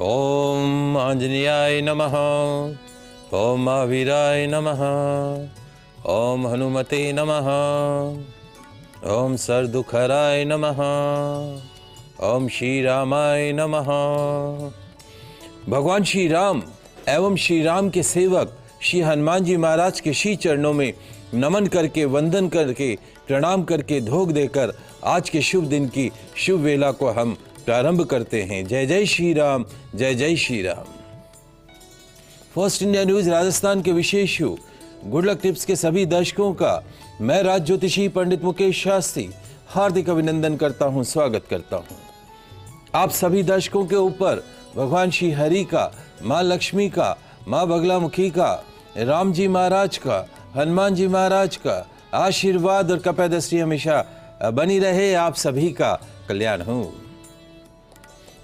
ओम आंजनेयाय नमः। ओम महावीराय नमः। ओम हनुमते नमः। ओम सरदुखराय नमः। ओम श्री रामाय नमः। भगवान श्री राम एवं श्री राम के सेवक श्री हनुमान जी महाराज के श्री चरणों में नमन करके, वंदन करके, प्रणाम करके, धोख देकर आज के शुभ दिन की शुभ वेला को हम प्रारंभ करते हैं। जय जय श्री राम, जय जय Shri Ram. First India news Rajasthan के विशेष शो गुड लक टिप्स के सभी दर्शकों का मैं राज ज्योतिषी पंडित मुकेश शास्त्री हार्दिक अभिनंदन करता हूं, स्वागत करता हूं। आप सभी दर्शकों के ऊपर भगवान श्री हरि का, माँ लक्ष्मी का, माँ बगलामुखी का, राम जी महाराज का, हनुमान जी महाराज का आशीर्वाद और कपैदश्री हमेशा बनी रहे। आप सभी का कल्याण हो।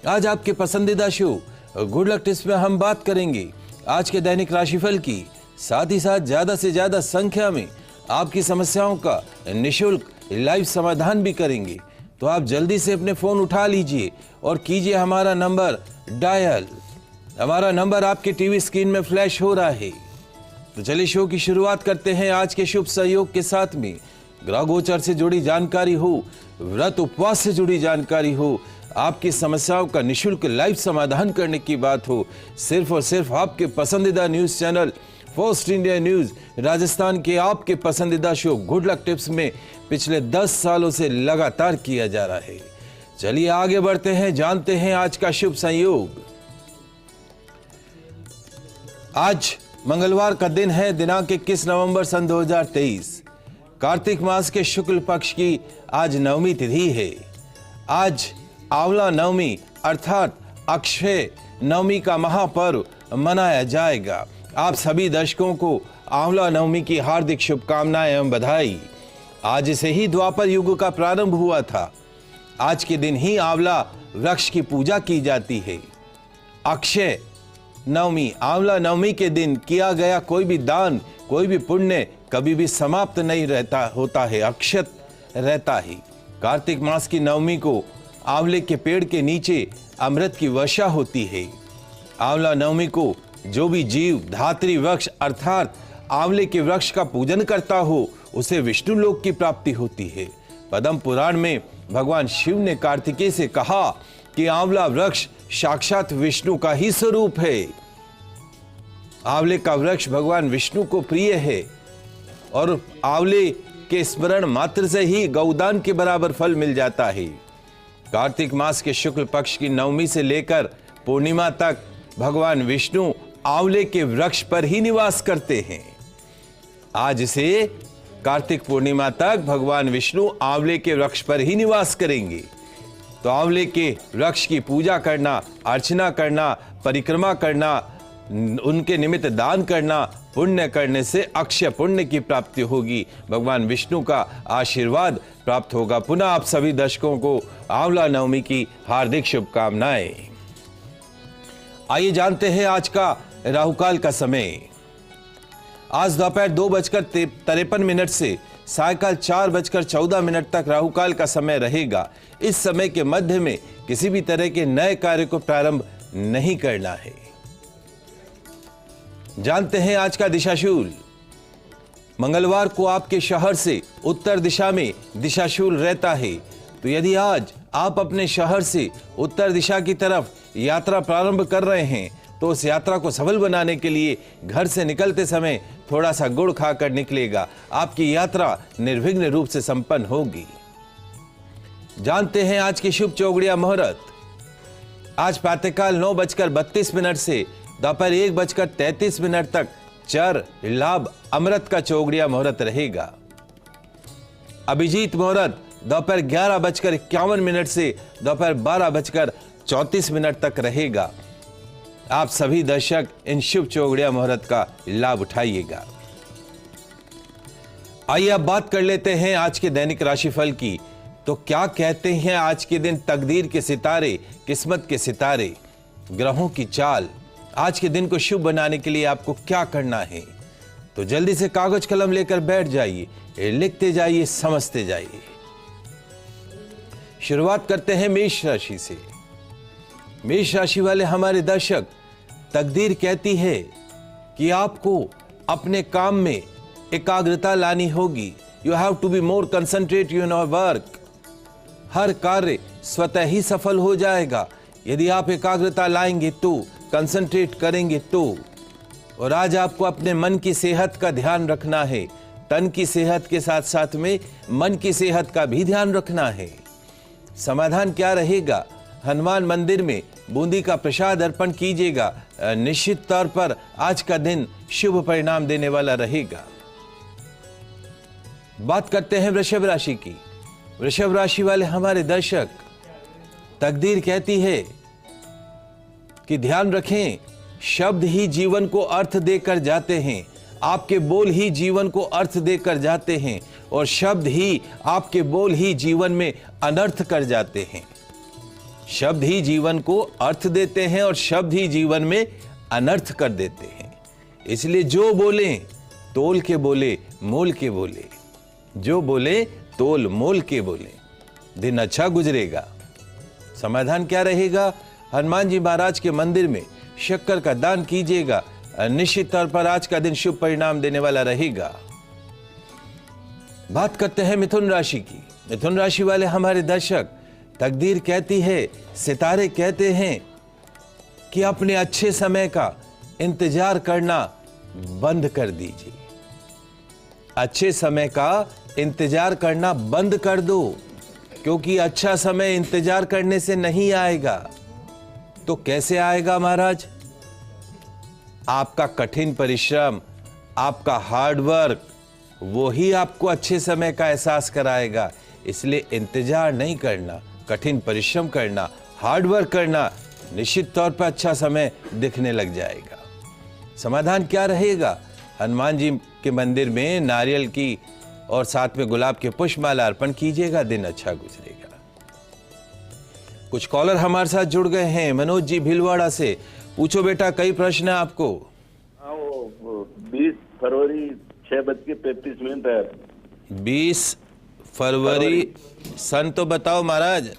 आज आपके पसंदीदा शो गुड लक टिप्स में हम बात करेंगे आज के दैनिक राशिफल की, साथ ही साथ ज्यादा से ज्यादा संख्या में आपकी समस्याओं का निशुल्क लाइव समाधान भी करेंगे। तो आप जल्दी से अपने फोन उठा लीजिए और कीजिए हमारा नंबर डायल। हमारा नंबर आपके टीवी स्क्रीन में फ्लैश हो रहा है। तो चलिए शो की शुरुआत करते हैं आज के शुभ सहयोग के साथ में। ग्रह गोचर से जुड़ी जानकारी हो, व्रत उपवास से जुड़ी जानकारी हो, आपकी समस्याओं का निशुल्क लाइव समाधान करने की बात हो, सिर्फ और सिर्फ आपके पसंदीदा news channel first India news Rajasthan के आपके पसंदीदा शो गुड लक टिप्स में पिछले 10 सालों से लगातार किया जा रहा है। चलिए आगे बढ़ते हैं, जानते हैं आज का शुभ संयोग। आज मंगलवार का दिन है, दिनांक 21 नवंबर सन 2023। कार्तिक मास के शुक्ल पक्ष की आज नवमी तिथि है। आज आंवला नवमी अर्थात अक्षय नवमी का महापर्व मनाया जाएगा। आप सभी दर्शकों को आंवला नवमी की हार्दिक शुभकामनाएं एवं बधाई। आज से ही द्वापर युग का प्रारंभ हुआ था। आज के दिन ही आंवला वृक्ष की पूजा की जाती है। अक्षय नवमी, आंवला नवमी के दिन किया गया कोई भी दान, कोई भी पुण्य कभी भी समाप्त नहीं होता है, अक्षत रहता है। कार्तिक मास की नवमी को आंवले के पेड़ के नीचे अमृत की वर्षा होती है। आंवला नवमी को जो भी जीव धात्री वृक्ष अर्थात आंवले के वृक्ष का पूजन करता हो उसे विष्णु लोक की प्राप्ति होती है। पद्म पुराण में भगवान शिव ने कार्तिकेय से कहा कि आंवला वृक्ष साक्षात विष्णु का ही स्वरूप है। आंवले का वृक्ष भगवान विष्णु को प्रिय है और आंवले के स्मरण मात्र से ही गौदान के बराबर फल मिल जाता है। कार्तिक मास के शुक्ल पक्ष की नवमी से लेकर पूर्णिमा तक भगवान विष्णु आंवले के वृक्ष पर ही निवास करते हैं। आज से कार्तिक पूर्णिमा तक भगवान विष्णु आंवले के वृक्ष पर ही निवास करेंगे। तो आंवले के वृक्ष की पूजा करना, अर्चना करना, परिक्रमा करना, उनके निमित्त दान करना, पुण्य करने से अक्षय पुण्य की प्राप्ति होगी, भगवान विष्णु का आशीर्वाद प्राप्त होगा। पुनः आप सभी दर्शकों को आंवला नवमी की हार्दिक शुभकामनाएं। आइए जानते हैं आज का राहुकाल का समय। आज दोपहर 2:53 से सायकाल 4:14 तक राहुकाल का समय रहेगा। इस समय के मध्य में किसी भी तरह के नए कार्य को प्रारंभ नहीं करना है। जानते हैं आज का दिशाशूल। मंगलवार को आपके शहर से उत्तर दिशा में दिशाशूल रहता है। तो यदि आज आप अपने शहर से उत्तर दिशा की तरफ यात्रा प्रारंभ कर रहे हैं तो उस यात्रा को सफल बनाने के लिए घर से निकलते समय थोड़ा सा गुड़ खाकर निकलेगा। आपकी यात्रा निर्विघ्न रूप से संपन्न होगी। जानते हैं आज की शुभ चौगड़िया मुहूर्त। आज प्रातःकाल 9:32 से दोपहर 1:33 तक चर लाभ अमृत का चौगड़िया मुहूर्त रहेगा। अभिजीत मुहूर्त दोपहर 11:51 से दोपहर 12:34 तक रहेगा। आप सभी दर्शक इन शुभ चौगड़िया मुहूर्त का लाभ उठाइएगा। आइए अब बात कर लेते हैं आज के दैनिक राशिफल की। तो क्या कहते हैं आज के दिन तकदीर के सितारे, किस्मत के सितारे, ग्रहों की चाल। आज के दिन को शुभ बनाने के लिए आपको क्या करना है? तो जल्दी से कागज कलम लेकर बैठ जाइए, लिखते जाइए, समझते जाइए। शुरुआत करते हैं मेष राशि से। मेष राशि वाले हमारे दर्शक, तकदीर कहती है कि आपको अपने काम में एकाग्रता लानी होगी। You have to be more concentrate in your work. हर कार्य स्वतः ही सफल हो जाएगा यदि आप एकाग्रता लाएंगे तो, कंसंट्रेट करेंगे तो। और आज आपको अपने मन की सेहत का ध्यान रखना है। तन की सेहत के साथ साथ में मन की सेहत का भी ध्यान रखना है। समाधान क्या रहेगा? हनुमान मंदिर में बूंदी का प्रसाद अर्पण कीजिएगा। निश्चित तौर पर आज का दिन शुभ परिणाम देने वाला रहेगा। बात करते हैं वृषभ राशि की। वृषभ राशि वाले हमारे दर्शक, तकदीर कहती है कि ध्यान रखें, शब्द ही जीवन को अर्थ देकर जाते हैं। आपके बोल ही जीवन को अर्थ देकर जाते हैं और शब्द ही, आपके बोल ही जीवन में अनर्थ कर जाते हैं। शब्द ही जीवन को अर्थ देते हैं और शब्द ही जीवन में अनर्थ कर देते हैं। इसलिए जो बोले तोल के बोले, मोल के बोले। जो बोले तोल मोल के बोले, दिन अच्छा गुजरेगा। समाधान क्या रहेगा? हनुमान जी महाराज के मंदिर में शक्कर का दान कीजिएगा। निश्चित तौर पर आज का दिन शुभ परिणाम देने वाला रहेगा। बात करते हैं मिथुन राशि की। मिथुन राशि वाले हमारे दर्शक, तकदीर कहती है, सितारे कहते हैं कि अपने अच्छे समय का इंतजार करना बंद कर दीजिए। अच्छे समय का इंतजार करना बंद कर दो, क्योंकि अच्छा समय इंतजार करने से नहीं आएगा। तो कैसे आएगा महाराज? आपका कठिन परिश्रम, आपका हार्डवर्क, वो ही आपको अच्छे समय का एहसास कराएगा। इसलिए इंतजार नहीं करना, कठिन परिश्रम करना, हार्डवर्क करना, निश्चित तौर पर अच्छा समय दिखने लग जाएगा। समाधान क्या रहेगा? हनुमान जी के मंदिर में नारियल की और साथ में गुलाब के पुष्पमाला अर्पण कीजिएगा। दिन अच्छा गुजरेगा। कुछ कॉलर हमारे साथ जुड़ गए हैं। मनोज जी भीलवाड़ा से, पूछो बेटा, कई प्रश्न है आपको। 20 फरवरी 6:35 है। 20 फरवरी सन तो बताओ महाराज।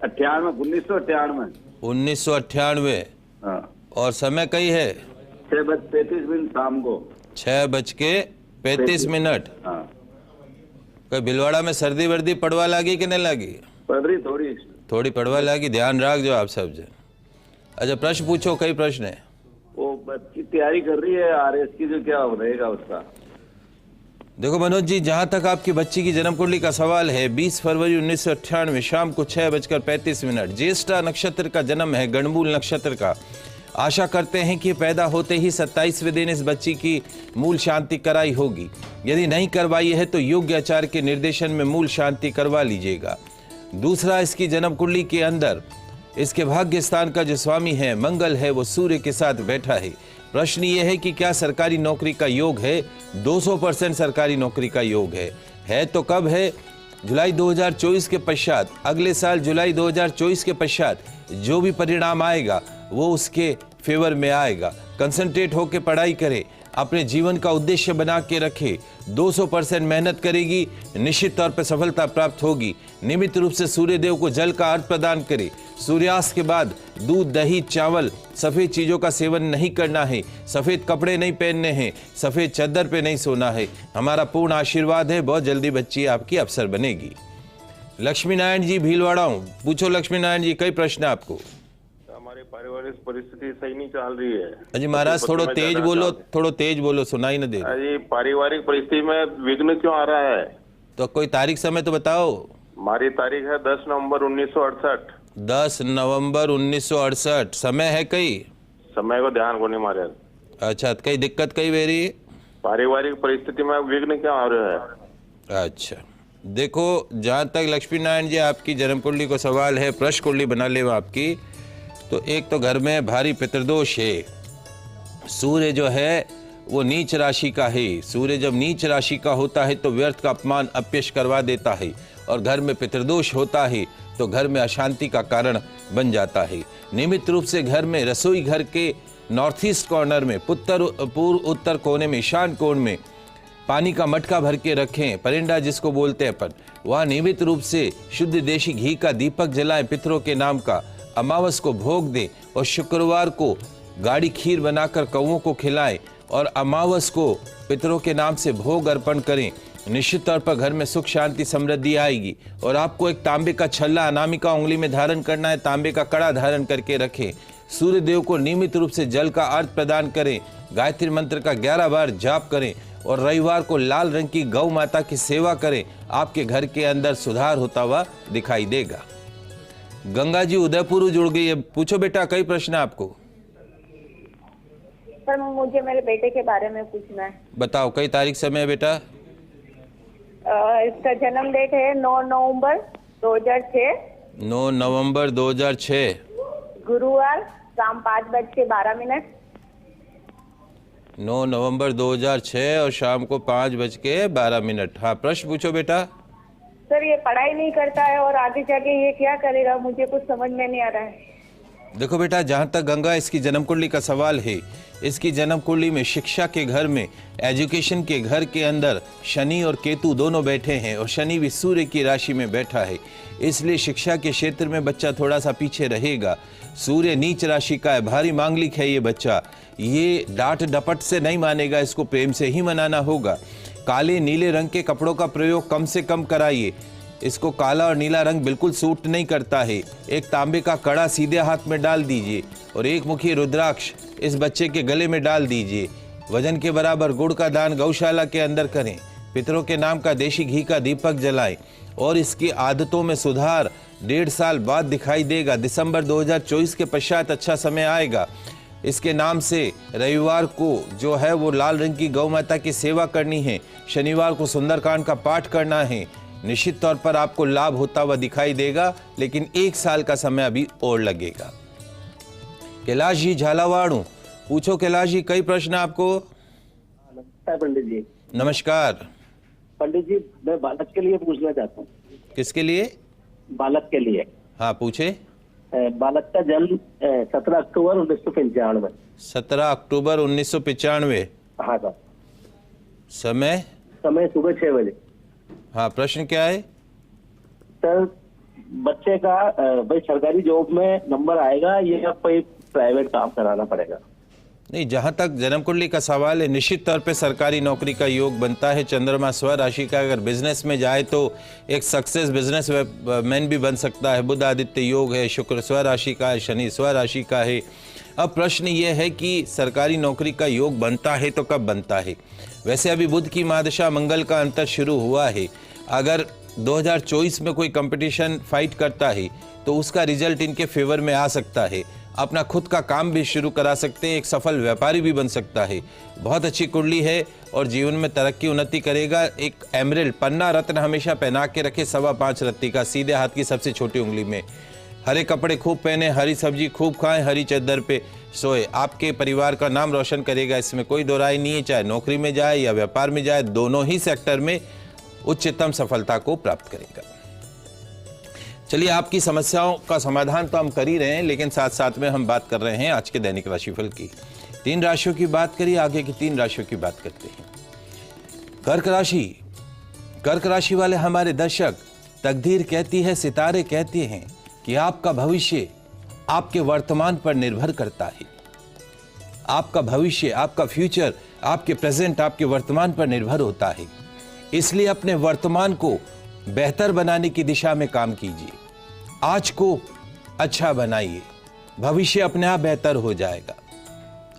1998। 1998। हाँ। और समय कई है? 6:35 शाम को। 6:35। हाँ। कोई भीलवाड़ा में सर्दी वर्दी पड़वा लागी कि नहीं लागी? पड़ रही थोड़ी पड़वा लागी। ध्यान रख जो आप सब जन। अच्छा, प्रश्न पूछो, कई प्रश्न है। वो बच्ची तैयारी कर रही है RS की, जो क्या रहेगा उसका? देखो मनोज जी, जहां तक आपकी बच्ची की जन्म कुंडली का सवाल है, 20 फरवरी 1998 शाम को 6:35, ज्येष्ठा नक्षत्र का जन्म है, गणमूल नक्षत्र का। आशा करते हैं कि पैदा होते ही 27वें दिन इस बच्ची की मूल शांति कराई होगी। यदि नहीं करवाई है तो योग्य आचार्य के निर्देशन में मूल शांति करवा लीजिएगा। दूसरा, इसकी जन्म कुंडली के अंदर इसके भाग्य स्थान का जो स्वामी है मंगल है, वो सूर्य के साथ बैठा है। प्रश्न ये है कि क्या सरकारी नौकरी का योग है? 200% सरकारी नौकरी का योग है तो कब है? जुलाई 2024 के पश्चात, अगले साल जुलाई 2024 के पश्चात जो भी परिणाम आएगा वो उसके फेवर में आएगा। कंसंट्रेट होकर पढ़ाई करे, अपने जीवन का उद्देश्य बना के रखे, 200% मेहनत करेगी, निश्चित तौर पर सफलता प्राप्त होगी। नियमित रूप से सूर्य देव को जल का अर्घ प्रदान करे। सूर्यास्त के बाद दूध, दही, चावल, सफ़ेद चीज़ों का सेवन नहीं करना है। सफ़ेद कपड़े नहीं पहनने हैं। सफ़ेद चादर पे नहीं सोना है। हमारा पूर्ण आशीर्वाद है। बहुत जल्दी बच्ची आपकी अफसर बनेगी। लक्ष्मी नारायण जी भीलवाड़ा हूँ, पूछो लक्ष्मी नारायण जी, कई प्रश्न है आपको। हमारी पारिवारिक परिस्थिति सही नहीं चल रही है। अजी महाराज थोड़ा तेज बोलो, सुनाई न दे। अजी पारिवारिक परिस्थिति में विघ्न क्यों आ रहा है? तो कोई तारीख समय तो बताओ। हमारी तारीख है 10 नवंबर 1968। 10 नवंबर 1968। समय है कई? समय को ध्यान को नहीं मारे। अच्छा, कई दिक्कत कई वेरी? पारिवारिक परिस्थिति में विघ्न क्यों आ रहा है? अच्छा, देखो, जहाँ तक लक्ष्मी नारायण जी आपकी जन्म कुंडली को सवाल है, प्रश्न कुंडली बना ले आपकी, तो एक तो घर में भारी पितृदोष है। सूर्य जो है वो नीच राशि का है। सूर्य जब नीच राशि का होता है तो व्यर्थ का अपमान अपयश करवा देता है, और घर में पितृदोष होता है तो घर में अशांति का कारण बन जाता है। नियमित रूप से घर में, रसोई घर के नॉर्थ ईस्ट कॉर्नर में, पूर्व उत्तर कोने में, ईशान कोण में पानी का मटका भर के रखें, परिंदा जिसको बोलते हैं अपन, वहाँ नियमित रूप से शुद्ध देशी घी का दीपक जलाएं पितरों के नाम का। अमावस को भोग दें और शुक्रवार को गाढ़ी खीर बनाकर कौओं को खिलाएं और अमावस को पितरों के नाम से भोग अर्पण करें। निश्चित तौर पर घर में सुख शांति समृद्धि आएगी। और आपको एक तांबे का छल्ला अनामिका उंगली में धारण करना है, तांबे का कड़ा धारण करके रखें। सूर्य देव को नियमित रूप से जल का अर्घ प्रदान करें। गायत्री मंत्र का 11 बार जाप करें और रविवार को लाल रंग की गौ माता की सेवा करें। आपके घर के अंदर सुधार होता हुआ दिखाई देगा। गंगा जी उदयपुर जुड़ गई है। पूछो बेटा, कई प्रश्न है आपको। सर मुझे मेरे बेटे के बारे में पूछना है। बताओ, कई तारीख समय है बेटा? इसका जन्म डेट है 9 नवंबर 2006। 9 नवंबर 2006, गुरुवार, शाम 5:12। 9 नवंबर 2006 और शाम को 5:12। हाँ, प्रश्न पूछो बेटा। सर ये पढ़ाई नहीं करता है और आगे जाके ये क्या करेगा, मुझे कुछ समझ में नहीं आ रहा है। देखो बेटा, जहाँ तक गंगा इसकी जन्म कुंडली का सवाल है, इसकी जन्म कुंडली में शिक्षा के घर में, एजुकेशन के घर के अंदर शनि और केतु दोनों बैठे हैं और शनि भी सूर्य की राशि में बैठा है। इसलिए शिक्षा के क्षेत्र में बच्चा थोड़ा सा पीछे रहेगा। सूर्य नीच राशि का है, भारी मांगलिक है ये बच्चा। ये डांट डपट से नहीं मानेगा, इसको प्रेम से ही मनाना होगा। काले नीले रंग के कपड़ों का प्रयोग कम से कम कराइए। इसको काला और नीला रंग बिल्कुल सूट नहीं करता है। एक तांबे का कड़ा सीधे हाथ में डाल दीजिए और एक मुखी रुद्राक्ष इस बच्चे के गले में डाल दीजिए। वजन के बराबर गुड़ का दान गौशाला के अंदर करें। पितरों के नाम का देशी घी का दीपक जलाएं और इसकी आदतों में सुधार 1.5 साल बाद दिखाई देगा। दिसंबर 2024 के पश्चात अच्छा समय आएगा। इसके नाम से रविवार को जो है वो लाल रंग की गौ माता की सेवा करनी है। शनिवार को सुंदरकांड का पाठ करना है। निश्चित तौर पर आपको लाभ होता हुआ दिखाई देगा, लेकिन 1 साल का समय अभी और लगेगा। कैलाश जी झालावाड़, पूछो कैलाश जी, कई प्रश्न आपको। नमस्कार पंडित जी। नमस्कार पंडित जी, मैं बालक के लिए पूछना चाहता हूँ। किसके लिए? बालक के लिए। हाँ पूछे। बालक का जन्म 17 अक्टूबर 1995। 17 अक्टूबर 1995। हाँ सर। समय सुबह 6 बजे। हाँ, प्रश्न क्या है? सर बच्चे का भाई सरकारी जॉब में नंबर आएगा या कोई प्राइवेट काम कराना पड़ेगा? नहीं, जहाँ तक जन्म कुंडली का सवाल है, निश्चित तौर पे सरकारी नौकरी का योग बनता है। चंद्रमा स्व राशि का अगर बिजनेस में जाए तो एक सक्सेस बिजनेस मैन भी बन सकता है। बुध आदित्य योग है, शुक्र स्व राशि का है, शनि स्व राशि का है। अब प्रश्न ये है कि सरकारी नौकरी का योग बनता है तो कब बनता है? वैसे अभी बुध की महादशा मंगल का अंतर शुरू हुआ है। अगर 2024 में कोई कंपटीशन फाइट करता है तो उसका रिजल्ट इनके फेवर में आ सकता है। अपना खुद का काम भी शुरू करा सकते हैं, एक सफल व्यापारी भी बन सकता है। बहुत अच्छी कुंडली है और जीवन में तरक्की उन्नति करेगा। एक एमरल्ड पन्ना रत्न हमेशा पहना के रखे, 5.25 रत्ती का, सीधे हाथ की सबसे छोटी उंगली में। हरे कपड़े खूब पहने, हरी सब्जी खूब खाएं, हरी चादर पे सोए। आपके परिवार का नाम रोशन करेगा, इसमें कोई दो राय नहीं है। चाहे नौकरी में जाए या व्यापार में जाए, दोनों ही सेक्टर में उच्चतम सफलता को प्राप्त करेगा। चलिए, आपकी समस्याओं का समाधान तो हम कर ही रहे हैं, लेकिन साथ साथ में हम बात कर रहे हैं आज के दैनिक राशिफल की। 3 राशियों की बात करिए, आगे की 3 राशियों की बात करते हैं। कर्क राशि। कर्क राशि वाले हमारे दर्शक, तकदीर कहती है, सितारे कहते हैं कि आपका भविष्य आपके वर्तमान पर निर्भर करता है। आपका भविष्य, आपका फ्यूचर, आपके प्रेजेंट, आपके वर्तमान पर निर्भर होता है। इसलिए अपने वर्तमान को बेहतर बनाने की दिशा में काम कीजिए। आज को अच्छा बनाइए, भविष्य अपने आप बेहतर हो जाएगा।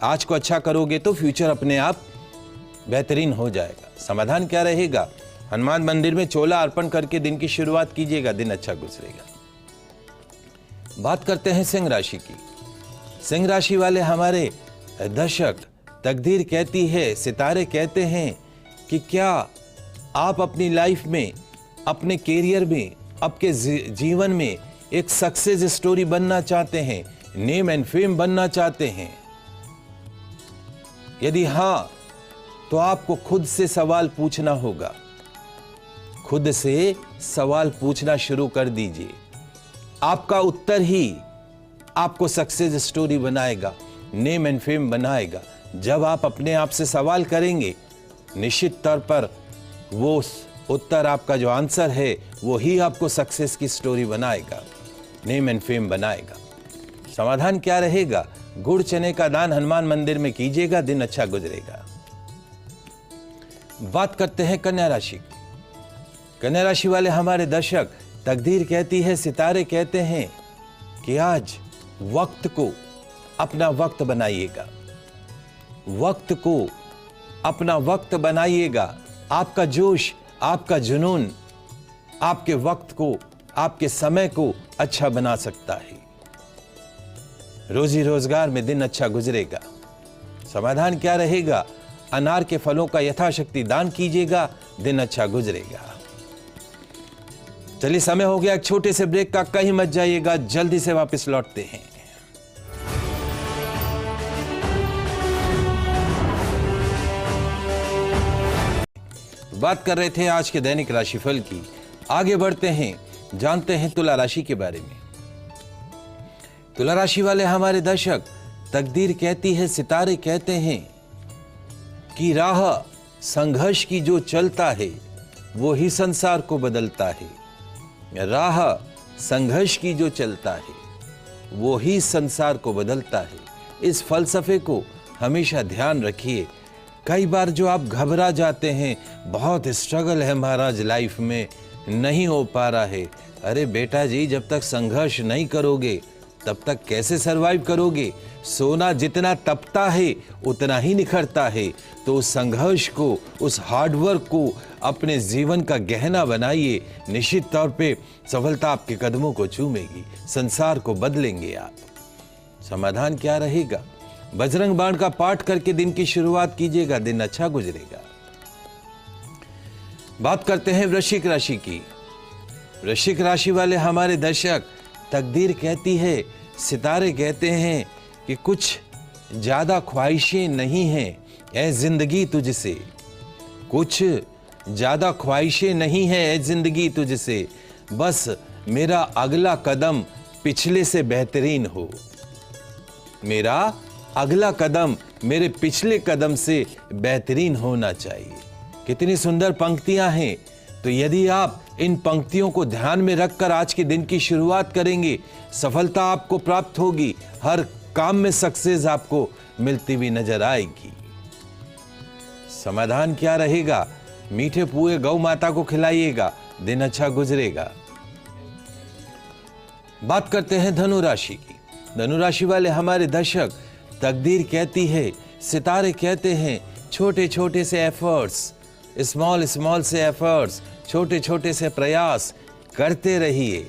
आज को अच्छा करोगे तो फ्यूचर अपने आप बेहतरीन हो जाएगा। समाधान क्या रहेगा? हनुमान मंदिर में चोला अर्पण करके दिन की शुरुआत कीजिएगा, दिन अच्छा गुजरेगा। बात करते हैं सिंह राशि की। सिंह राशि वाले हमारे दर्शक, तकदीर कहती है, सितारे कहते हैं कि क्या आप अपनी लाइफ में, अपने कैरियर में, आपके जीवन में एक सक्सेस स्टोरी बनना चाहते हैं, नेम एंड फेम बनना चाहते हैं? यदि हां, तो आपको खुद से सवाल पूछना होगा। खुद से सवाल पूछना शुरू कर दीजिए। आपका उत्तर ही आपको सक्सेस स्टोरी बनाएगा, नेम एंड फेम बनाएगा। जब आप अपने आप से सवाल करेंगे, निश्चित तौर पर वो उत्तर, आपका जो आंसर है, वो ही आपको सक्सेस की स्टोरी बनाएगा, नेम एंड फेम बनाएगा। समाधान क्या रहेगा? गुड़ चने का दान हनुमान मंदिर में कीजिएगा, दिन अच्छा गुजरेगा। बात करते हैं कन्या राशि की। कन्या राशि वाले हमारे दर्शक, तकदीर कहती है, सितारे कहते हैं कि आज वक्त को अपना वक्त बनाइएगा, वक्त को अपना वक्त बनाइएगा। आपका जोश, आपका जुनून आपके वक्त को, आपके समय को अच्छा बना सकता है। रोजी रोजगार में दिन अच्छा गुजरेगा। समाधान क्या रहेगा? अनार के फलों का यथाशक्ति दान कीजिएगा, दिन अच्छा गुजरेगा। चलिए, समय हो गया एक छोटे से ब्रेक का, कहीं मत जाइएगा, जल्दी से वापस लौटते हैं। बात कर रहे थे आज के दैनिक राशिफल की। आगे बढ़ते हैं, जानते हैं तुला राशि के बारे में। तुला राशि वाले हमारे दर्शक, तकदीर कहती है, सितारे कहते हैं कि राह संघर्ष की जो चलता है वो ही संसार को बदलता है। राह संघर्ष की जो चलता है वो ही संसार को बदलता है। इस फलसफे को हमेशा ध्यान रखिए। कई बार जो आप घबरा जाते हैं, बहुत स्ट्रगल है महाराज लाइफ में, नहीं हो पा रहा है। अरे बेटा जी, जब तक संघर्ष नहीं करोगे तब तक कैसे सरवाइव करोगे? सोना जितना तपता है उतना ही निखरता है। तो उस संघर्ष को, उस हार्डवर्क को अपने जीवन का गहना बनाइए। निश्चित तौर पे सफलता आपके कदमों को चूमेगी, संसार को बदलेंगे आप। समाधान क्या रहेगा? बजरंग बाण का पाठ करके दिन की शुरुआत कीजिएगा, दिन अच्छा गुजरेगा। बात करते हैं वृश्चिक राशि की। वृश्चिक राशि वाले हमारे दर्शक, तकदीर कहती है, सितारे कहते हैं कि कुछ ज्यादा ख्वाहिशें नहीं हैं ऐ जिंदगी तुझसे, कुछ ज्यादा ख्वाहिशें नहीं हैं ऐ जिंदगी तुझसे, बस मेरा अगला कदम पिछले से बेहतरीन हो। मेरा अगला कदम मेरे पिछले कदम से बेहतरीन होना चाहिए। कितनी सुंदर पंक्तियां हैं। तो यदि आप इन पंक्तियों को ध्यान में रखकर आज के दिन की शुरुआत करेंगे, सफलता आपको प्राप्त होगी। हर काम में सक्सेस आपको मिलती हुई नजर आएगी। समाधान क्या रहेगा? मीठे पुए गौ माता को खिलाइएगा, दिन अच्छा गुजरेगा। बात करते हैं धनु राशि की। धनु राशि वाले हमारे दर्शक, तकदीर कहती है, सितारे कहते हैं, छोटे छोटे से एफर्ट्स, स्मॉल स्मॉल से एफर्ट्स, छोटे छोटे से प्रयास करते रहिए।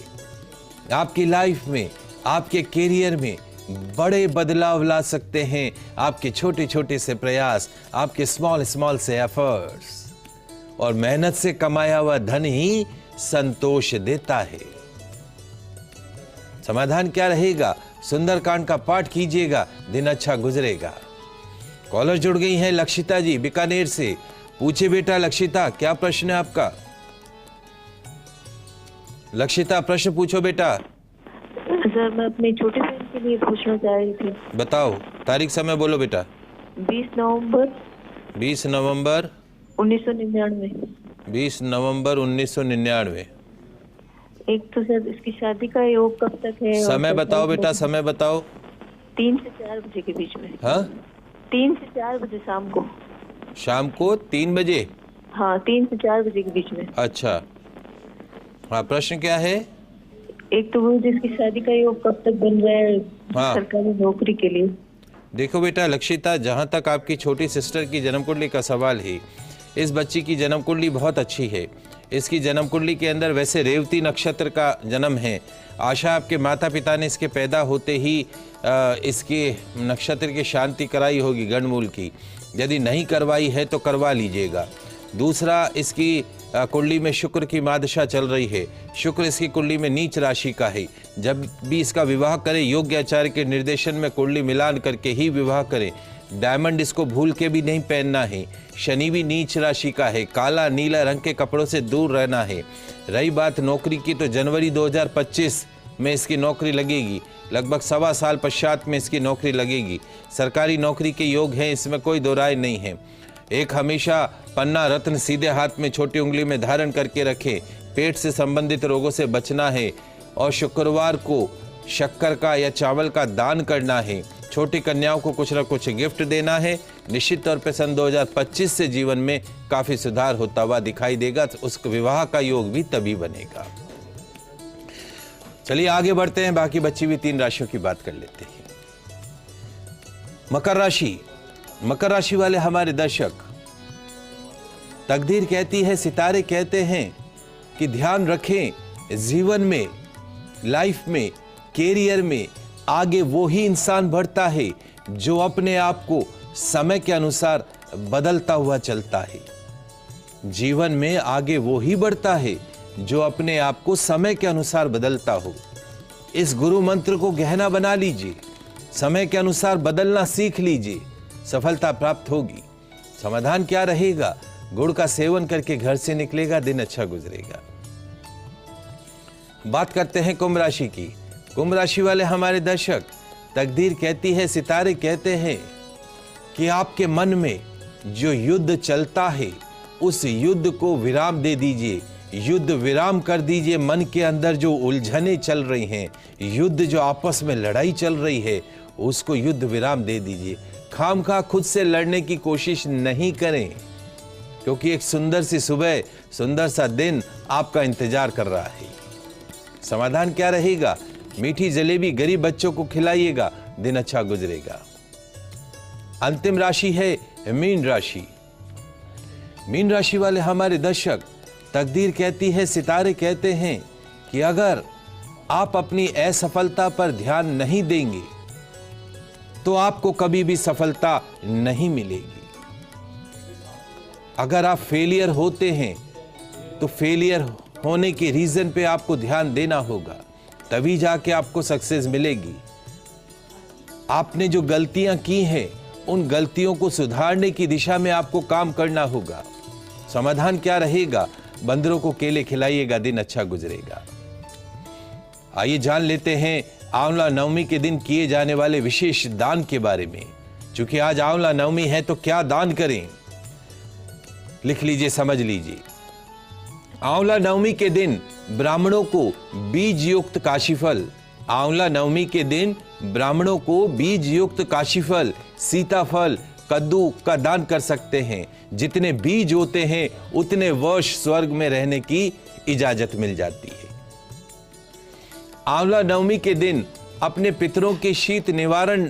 आपकी लाइफ में, आपके कैरियर में बड़े बदलाव ला सकते हैं आपके छोटे छोटे से प्रयास, आपके स्मॉल स्मॉल से एफर्ट्स। और मेहनत से कमाया हुआ धन ही संतोष देता है। समाधान क्या रहेगा? सुंदरकांड का पाठ कीजिएगा, दिन अच्छा गुजरेगा। कॉलर जुड़ गई हैं लक्षिता जी बीकानेर से। पूछे बेटा लक्षिता, क्या प्रश्न है आपका? लक्षिता, प्रश्न पूछो बेटा। सर, मैं अपने छोटे बहन के लिए पूछना चाह रही थी। बताओ, तारीख समय बोलो बेटा। 20 नवंबर 20 नवंबर 1999। 20 नवंबर 1999। एक तो सर इसकी शादी का योग कब तक है? समय बताओ बेटा, समय बताओ। 3 से 4 बजे के बीच में। हाँ, 3 से 4 बजे शाम को। शाम को 3 बजे? हाँ, 3 से 4 बजे के बीच में। अच्छा, हाँ, प्रश्न क्या है? एक तो वो जिसकी शादी का योग कब तक बन रहा है हाँ। सरकारी नौकरी के लिए। देखो बेटा लक्षिता, जहाँ तक आपकी छोटी सिस्टर की जन्म कुंडली का सवाल है, इस बच्ची की जन्म कुंडली बहुत अच्छी है। इसकी जन्म कुंडली के अंदर वैसे रेवती नक्षत्र का जन्म है। आशा आपके माता पिता ने इसके पैदा होते ही इसके नक्षत्र की शांति कराई होगी गणमूल की। यदि नहीं करवाई है तो करवा लीजिएगा। दूसरा, इसकी कुंडली में शुक्र की मादशा चल रही है। शुक्र इसकी कुंडली में नीच राशि का है। जब भी इसका विवाह करें, योग्य आचार्य के निर्देशन में कुंडली मिलान करके ही विवाह करें। डायमंड इसको भूल के भी नहीं पहनना है। शनि भी नीच राशि का है। काला नीला रंग के कपड़ों से दूर रहना है। रही बात नौकरी की, तो जनवरी 2025 में इसकी नौकरी लगेगी। लगभग 1.25 साल पश्चात में इसकी नौकरी लगेगी। सरकारी नौकरी के योग हैं, इसमें कोई दो राय नहीं है। एक, हमेशा पन्ना रत्न सीधे हाथ में छोटी उंगली में धारण करके रखें। पेट से संबंधित रोगों से बचना है। और शुक्रवार को शक्कर का या चावल का दान करना है, छोटी कन्याओं को कुछ न कुछ गिफ्ट देना है। निश्चित तौर पे सन 2025 से जीवन में काफी सुधार होता हुआ दिखाई देगा, तो उस विवाह का योग भी तभी बनेगा। चलिए आगे बढ़ते हैं, बाकी बची हुई 3 राशियों की बात कर लेते हैं। मकर राशि, मकर राशि वाले हमारे दर्शक, तकदीर कहती है, सितारे कहते हैं कि ध्यान रखें जीवन में, लाइफ में, कैरियर में आगे वो ही इंसान बढ़ता है जो अपने आप को समय के अनुसार बदलता हुआ चलता है। जीवन में आगे वो ही बढ़ता है जो अपने आप को समय के अनुसार बदलता हो। इस गुरु मंत्र को गहना बना लीजिए, समय के अनुसार बदलना सीख लीजिए, सफलता प्राप्त होगी। समाधान क्या रहेगा? गुड़ का सेवन करके घर से निकलेगा, दिन अच्छा गुजरेगा। बात करते हैं कुंभ राशि की। कुंभ राशि वाले हमारे दर्शक, तकदीर कहती है, सितारे कहते हैं कि आपके मन में जो युद्ध चलता है उस युद्ध को विराम दे दीजिए, युद्ध विराम कर दीजिए। मन के अंदर जो उलझने चल रही हैं, युद्ध जो आपस में लड़ाई चल रही है, उसको युद्ध विराम दे दीजिए। खामखा खुद से लड़ने की कोशिश नहीं करें, क्योंकि एक सुंदर सी सुबह, सुंदर सा दिन आपका इंतजार कर रहा है। समाधान क्या रहेगा? मीठी जलेबी गरीब बच्चों को खिलाइएगा, दिन अच्छा गुजरेगा। अंतिम राशि है मीन राशि। मीन राशि वाले हमारे दर्शक, तकदीर कहती है, सितारे कहते हैं कि अगर आप अपनी असफलता पर ध्यान नहीं देंगे तो आपको कभी भी सफलता नहीं मिलेगी। अगर आप फेलियर होते हैं तो फेलियर होने के रीजन पे आपको ध्यान देना होगा, तभी जाके आपको सक्सेस मिलेगी। आपने जो गलतियां की हैं, उन गलतियों को सुधारने की दिशा में आपको काम करना होगा। समाधान क्या रहेगा? बंदरों को केले खिलाइएगा, दिन अच्छा गुजरेगा। आइए जान लेते हैं आंवला नवमी के दिन किए जाने वाले विशेष दान के बारे में। चूंकि आज आंवला नवमी है तो क्या दान करें, लिख लीजिए, समझ लीजिए। आंवला नवमी के दिन ब्राह्मणों को बीज युक्त काशीफल, आंवला नवमी के दिन ब्राह्मणों को बीज युक्त काशीफल, सीताफल, कद्दू का दान कर सकते हैं। जितने बीज होते हैं उतने वर्ष स्वर्ग में रहने की इजाजत मिल जाती है। आंवला नवमी के दिन अपने पितरों के शीत निवारण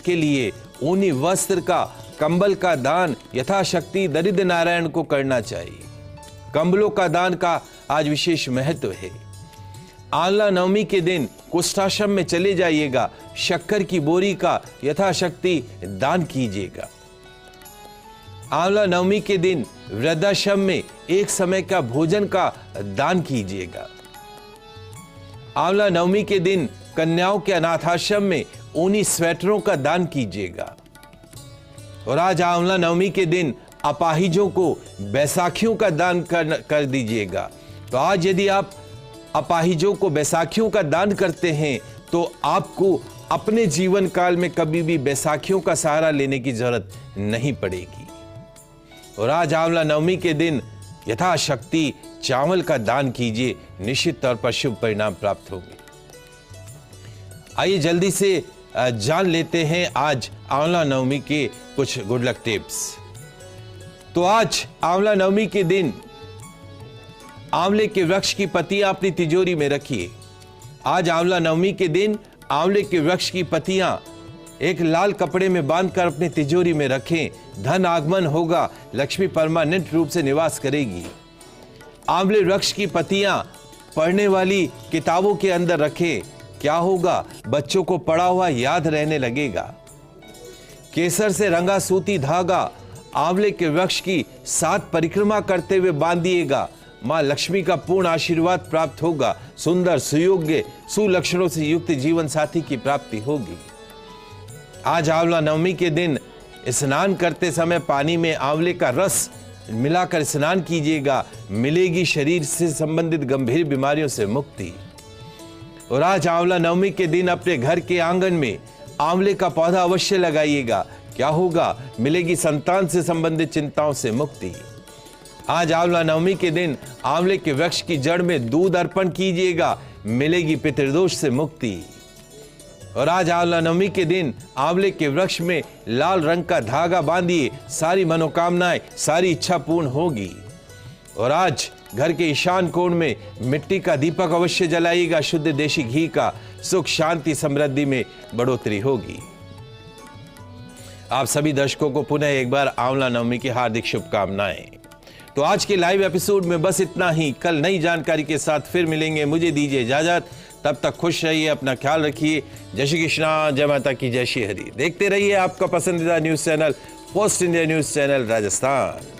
के लिए ऊनी वस्त्र का, कंबल का दान यथाशक्ति दरिद्र नारायण को करना चाहिए। कंबलों का दान का आज विशेष महत्व है। आंवला नवमी के दिन कुष्ठाश्रम में चले जाइएगा, शक्कर की बोरी का यथाशक्ति दान कीजिएगा। आंवला नवमी के दिन वृद्धाश्रम में एक समय का भोजन का दान कीजिएगा। आंवला नवमी के दिन कन्याओं के अनाथाश्रम में ऊनी स्वेटरों का दान कीजिएगा। और आज आंवला नवमी के दिन अपाहिजों को बैसाखियों का दान कर दीजिएगा। तो आज यदि आप अपाहिजों को बैसाखियों का दान करते हैं तो आपको अपने जीवन काल में कभी भी बैसाखियों का सहारा लेने की जरूरत नहीं पड़ेगी। और आज आंवला नवमी के दिन यथाशक्ति चावल का दान कीजिए, निश्चित तौर पर शुभ परिणाम प्राप्त होंगे। आइए जल्दी से जान लेते हैं आज आंवला नवमी के कुछ गुड लक टिप्स। तो आज आंवला नवमी के दिन आंवले के वृक्ष की पत्तियां अपनी तिजोरी में रखिए। आज आंवला नवमी के दिन आंवले के वृक्ष की पत्तियां एक लाल कपड़े में बांधकर अपनी तिजोरी में रखें। धन आगमन होगा, लक्ष्मी परमानेंट रूप से निवास करेगी। आंवले वृक्ष की पत्तियां पढ़ने वाली किताबों के अंदर रखें। क्या होगा? बच्चों को पढ़ा हुआ याद रहने लगेगा। केसर से रंगा सूती धागा आंवले के वृक्ष की 7 परिक्रमा करते हुए बांधिएगा। मां लक्ष्मी का पूर्ण आशीर्वाद प्राप्त होगा। सुंदर, सुयोग्य, सुलक्षणों से युक्त जीवन साथी की प्राप्ति होगी। आज आंवला नवमी के दिन स्नान करते समय पानी में आंवले का रस मिलाकर स्नान कीजिएगा, मिलेगी शरीर से संबंधित गंभीर बीमारियों से मुक्ति। और आज आंवला नवमी के दिन अपने घर के आंगन में आंवले का पौधा अवश्य लगाइएगा। क्या होगा? मिलेगी संतान से संबंधित चिंताओं से मुक्ति। आज आंवला नवमी के दिन आंवले के वृक्ष की जड़ में दूध अर्पण कीजिएगा, मिलेगी पितृदोष से मुक्ति। और आज आंवला नवमी के दिन आंवले के वृक्ष में लाल रंग का धागा बांधिए, सारी मनोकामनाएं, सारी इच्छा पूर्ण होगी। और आज घर के ईशान कोण में मिट्टी का दीपक अवश्य जलाइएगा, शुद्ध देशी घी का, सुख शांति समृद्धि में बढ़ोतरी होगी। आप सभी दर्शकों को पुनः एक बार आंवला नवमी की हार्दिक शुभकामनाएं। तो आज के लाइव एपिसोड में बस इतना ही। कल नई जानकारी के साथ फिर मिलेंगे। मुझे दीजिए इजाजत, तब तक खुश रहिए, अपना ख्याल रखिए। जय श्री कृष्णा, जय माता की, जय श्री हरि। देखते रहिए आपका पसंदीदा news channel, post India news channel Rajasthan.